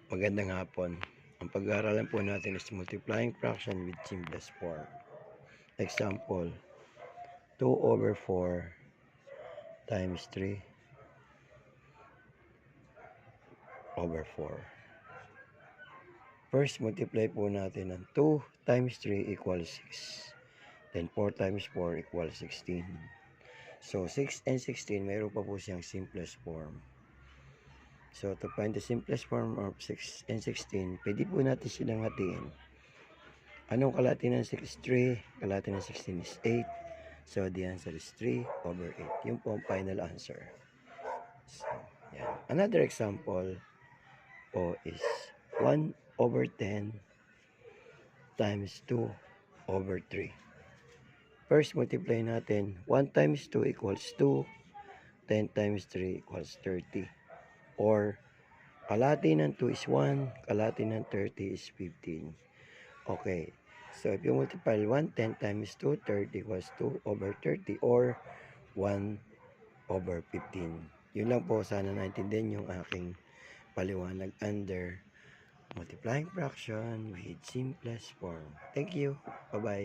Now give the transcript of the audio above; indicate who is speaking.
Speaker 1: Magandang hapon. Ang pag-aaralan po natin is multiplying fraction with simplest form. Example, 2/4 times 3/4. First, multiply po natin ang 2 times 3 equals 6. Then 4 times 4 equals 16. So, 6 and 16, mayroon pa po siyang simplest form. So, to find the simplest form of 6 and 16, pwede po natin silang hatiin. Anong kalahati ng 6 is 3? Kalahati ng 16 is 8. So, the answer is 3/8. Yun po ang final answer. So, yan. Another example po is 1/10 times 2/3. First, multiply natin. 1 times 2 equals 2. 10 times 3 equals 30. Or, kalahati ng 2 is 1. Kalahati ng 30 is 15. Okay. So, if you multiply 1/10 times 2, 30 equals 2/30 or 1/15. Yun lang po, sana naintindihan yung aking paliwanag under multiplying fraction with simplest form. Thank you. Bye-bye.